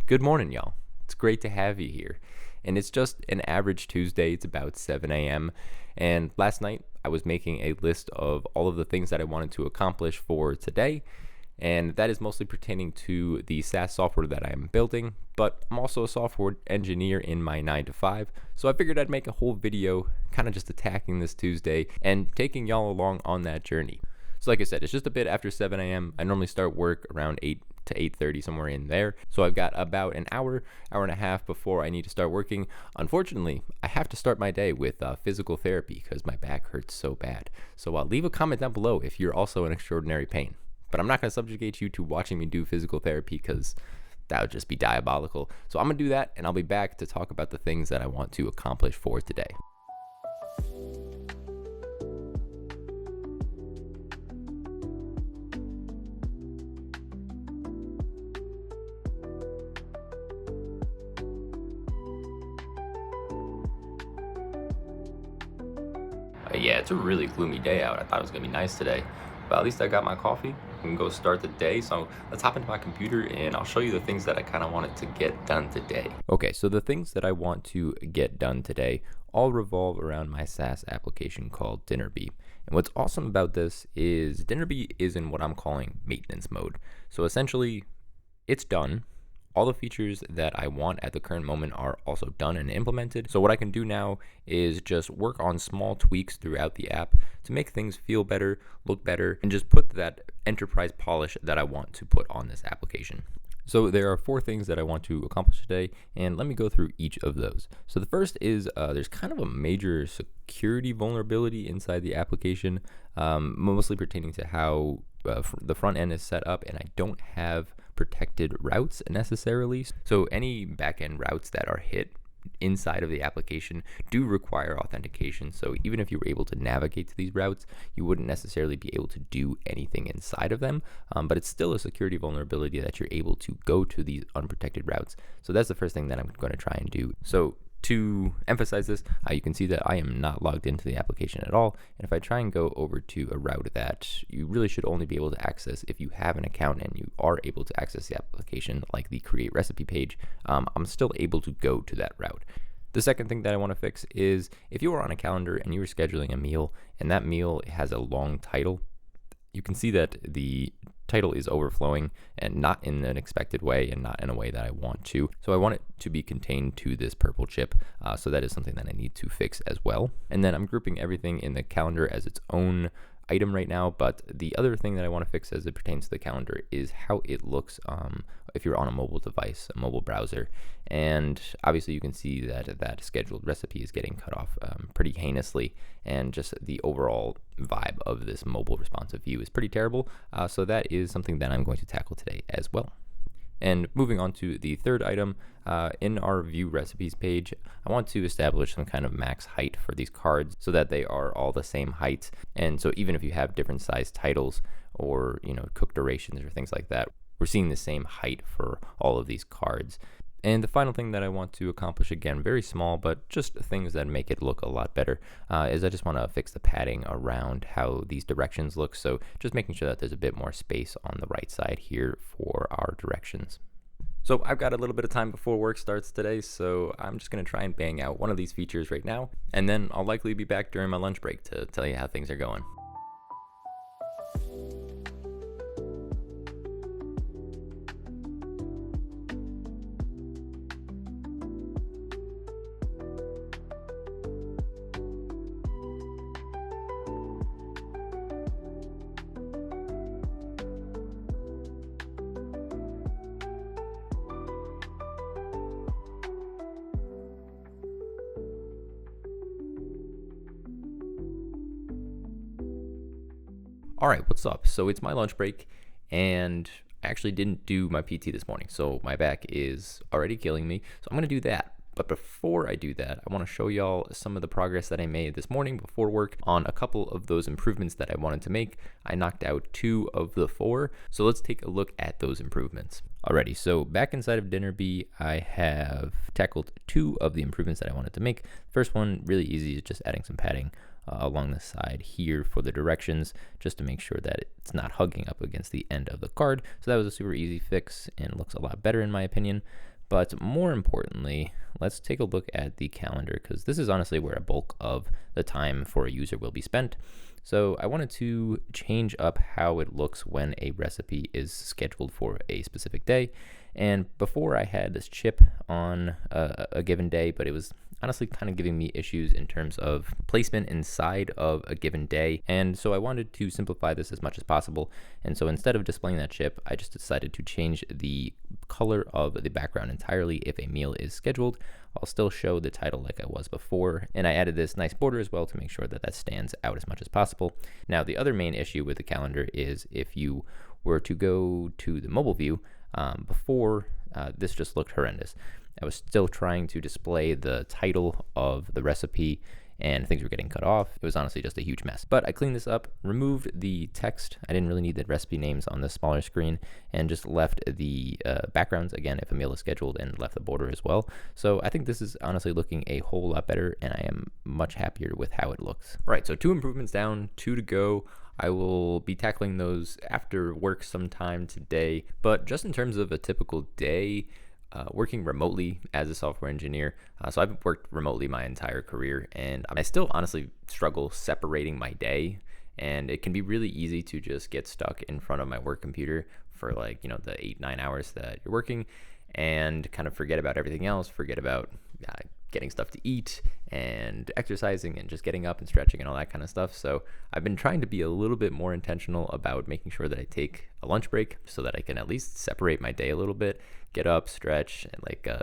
Good morning, y'all. It's great to have you here. And it's just an average Tuesday. It's about 7 a.m. And last night, I was making a list of all of the things that I wanted to accomplish for today. And that is mostly pertaining to the SaaS software that I am building. But I'm also a software engineer in my 9 to 5. So I figured I'd make a whole video kind of just attacking this Tuesday and taking y'all along on that journey. So like I said, it's just a bit after 7 a.m. I normally start work around 8 to 8:30, somewhere in there. So I've got about an hour and a half before I need to start working. Unfortunately, I have to start my day with physical therapy because my back hurts so bad. So leave a comment down below if you're also in extraordinary pain. But I'm not going to subjugate you to watching me do physical therapy because that would just be diabolical. So I'm going to do that, and I'll be back to talk about the things that I want to accomplish for today. Yeah, it's a really gloomy day out. I thought it was gonna be nice today, but at least I got my coffee. I can go start the day. So let's hop into my computer and I'll show you the things that I kind of wanted to get done today. Okay, so the things that I want to get done today all revolve around my SaaS application called Dinnerbee. And what's awesome about this is Dinnerbee is in what I'm calling maintenance mode. So essentially, it's done. All the features that I want at the current moment are also done and implemented. So what I can do now is just work on small tweaks throughout the app to make things feel better, look better, and just put that enterprise polish that I want to put on this application. So there are 4 things that I want to accomplish today, and let me go through each of those. So the first is there's kind of a major security vulnerability inside the application, mostly pertaining to how the front end is set up, and I don't have protected routes necessarily. So any backend routes that are hit inside of the application do require authentication. So even if you were able to navigate to these routes, you wouldn't necessarily be able to do anything inside of them. But it's still a security vulnerability that you're able to go to these unprotected routes. So that's the first thing that I'm going to try and do. So to emphasize this, you can see that I am not logged into the application at all. And if I try and go over to a route that you really should only be able to access if you have an account and you are able to access the application, like the create recipe page, I'm still able to go to that route. The second thing that I want to fix is if you are on a calendar and you are scheduling a meal and that meal has a long title, you can see that the title is overflowing and not in an expected way and not in a way that I want to. So I want it to be contained to this purple chip. So that is something that I need to fix as well. And then I'm grouping everything in the calendar as its own item right now, but the other thing that I want to fix as it pertains to the calendar is how it looks if you're on a mobile device, a mobile browser. And obviously you can see that that scheduled recipe is getting cut off pretty heinously, and just the overall vibe of this mobile responsive view is pretty terrible. So that is something that I'm going to tackle today as well. And moving on to the third item, in our view recipes page, I want to establish some kind of max height for these cards so that they are all the same height. And so even if you have different size titles or, cook durations or things like that, we're seeing the same height for all of these cards. And the final thing that I want to accomplish, again, very small, but just things that make it look a lot better, is I just want to fix the padding around how these directions look. So just making sure that there's a bit more space on the right side here for our directions. So I've got a little bit of time before work starts today, so I'm just going to try and bang out one of these features right now, and then I'll likely be back during my lunch break to tell you how things are going. All right, what's up? So it's my lunch break, and I actually didn't do my PT this morning, so my back is already killing me. So I'm gonna do that. But before I do that, I want to show y'all some of the progress that I made this morning before work on a couple of those improvements that I wanted to make. I knocked out 2 of the 4, so let's take a look at those improvements. Alrighty, so back inside of Dinnerbee, I have tackled 2 of the improvements that I wanted to make. First one, really easy, is just adding some padding along the side here for the directions, just to make sure that it's not hugging up against the end of the card. So that was a super easy fix and looks a lot better in my opinion. But more importantly, let's take a look at the calendar, because this is honestly where a bulk of the time for a user will be spent. So I wanted to change up how it looks when a recipe is scheduled for a specific day. And before, I had this chip on a given day, but it was honestly kind of giving me issues in terms of placement inside of a given day. And so I wanted to simplify this as much as possible. And so instead of displaying that chip, I just decided to change the color of the background entirely. If a meal is scheduled, I'll still show the title like I was before. And I added this nice border as well to make sure that that stands out as much as possible. Now, the other main issue with the calendar is if you were to go to the mobile view, before, this just looked horrendous. I was still trying to display the title of the recipe and things were getting cut off. It was honestly just a huge mess. But I cleaned this up, removed the text. I didn't really need the recipe names on the smaller screen, and just left the backgrounds, again, if a meal is scheduled, and left the border as well. So I think this is honestly looking a whole lot better, and I am much happier with how it looks. All right, so 2 improvements down, 2 to go. I will be tackling those after work sometime today. But just in terms of a typical day, working remotely as a software engineer. So I've worked remotely my entire career, and I still honestly struggle separating my day. And it can be really easy to just get stuck in front of my work computer for the 8-9 hours that you're working, and kind of forget about everything else, forget about getting stuff to eat and exercising and just getting up and stretching and all that kind of stuff. So I've been trying to be a little bit more intentional about making sure that I take a lunch break so that I can at least separate my day a little bit, get up, stretch, and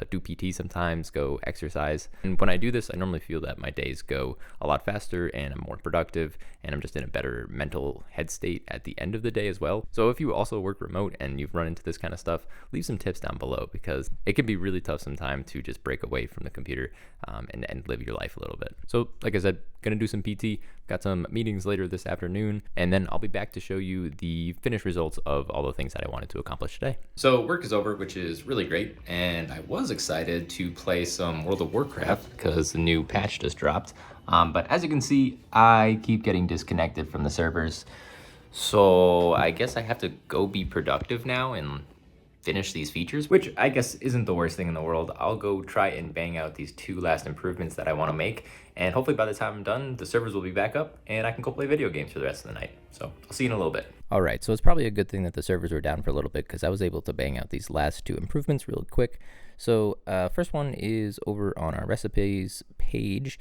do PT sometimes, go exercise. And when I do this, I normally feel that my days go a lot faster and I'm more productive, and I'm just in a better mental head state at the end of the day as well. So if you also work remote and you've run into this kind of stuff, leave some tips down below, because it can be really tough sometimes to just break away from the computer and live your life a little bit. So like I said, gonna do some PT, got some meetings later this afternoon, and then I'll be back to show you the finished results of all the things that I wanted to accomplish today. So work is over, which is really great, and I was excited to play some World of Warcraft because the new patch just dropped. But as you can see, I keep getting disconnected from the servers. So I guess I have to go be productive now and finish these features, which I guess isn't the worst thing in the world. I'll go try and bang out these 2 last improvements that I want to make, and hopefully by the time I'm done, the servers will be back up and I can go play video games for the rest of the night. So I'll see you in a little bit. All right, so it's probably a good thing that the servers were down for a little bit, because I was able to bang out these last 2 improvements real quick. So first one is over on our recipes page.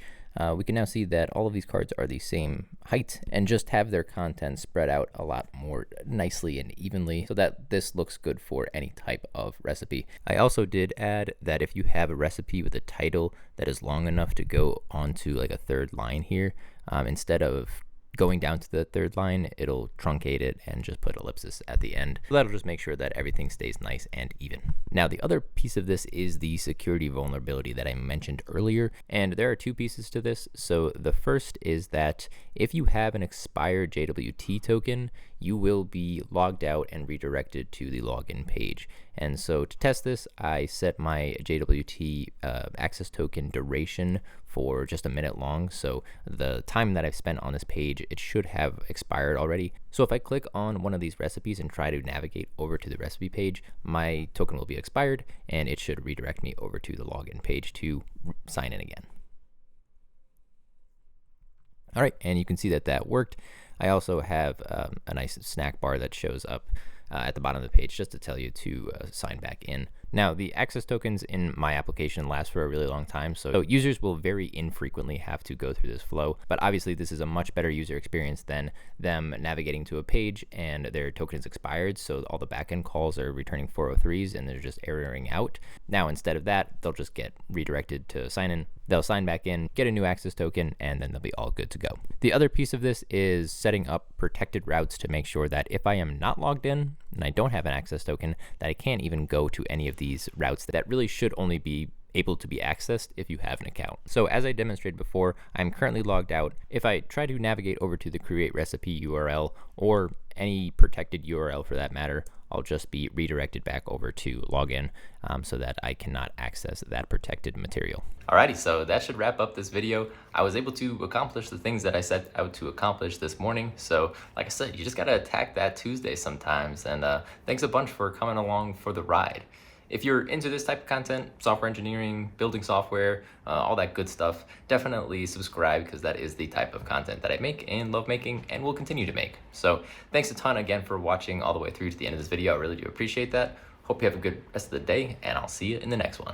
We can now see that all of these cards are the same height and just have their content spread out a lot more nicely and evenly, so that this looks good for any type of recipe. I also did add that if you have a recipe with a title that is long enough to go onto like a 3rd line here, instead of going down to the 3rd line, it'll truncate it and just put ellipsis at the end. So that'll just make sure that everything stays nice and even. Now, the other piece of this is the security vulnerability that I mentioned earlier, and there are 2 pieces to this. So the first is that if you have an expired JWT token, you will be logged out and redirected to the login page. And so to test this, I set my JWT access token duration for just a minute long. So the time that I've spent on this page, it should have expired already. So if I click on one of these recipes and try to navigate over to the recipe page, my token will be expired and it should redirect me over to the login page to sign in again. All right, and you can see that that worked. I also have a nice snack bar that shows up at the bottom of the page just to tell you to sign back in. Now, the access tokens in my application last for a really long time, so users will very infrequently have to go through this flow, but obviously this is a much better user experience than them navigating to a page and their token is expired, so all the backend calls are returning 403s and they're just erroring out. Now, instead of that, they'll just get redirected to sign in. They'll sign back in, get a new access token, and then they'll be all good to go. The other piece of this is setting up protected routes to make sure that if I am not logged in and I don't have an access token, that I can't even go to any of these routes that really should only be able to be accessed if you have an account. So as I demonstrated before, I'm currently logged out. If I try to navigate over to the create recipe URL or any protected URL for that matter, I'll just be redirected back over to login so that I cannot access that protected material. Alrighty, so that should wrap up this video. I was able to accomplish the things that I set out to accomplish this morning. So like I said, you just gotta attack that Tuesday sometimes. And thanks a bunch for coming along for the ride. if you're into this type of content, software engineering, building software, all that good stuff, definitely subscribe because that is the type of content that I make and love making and will continue to make. So thanks a ton again for watching all the way through to the end of this video. I really do appreciate that. Hope you have a good rest of the day, and I'll see you in the next one.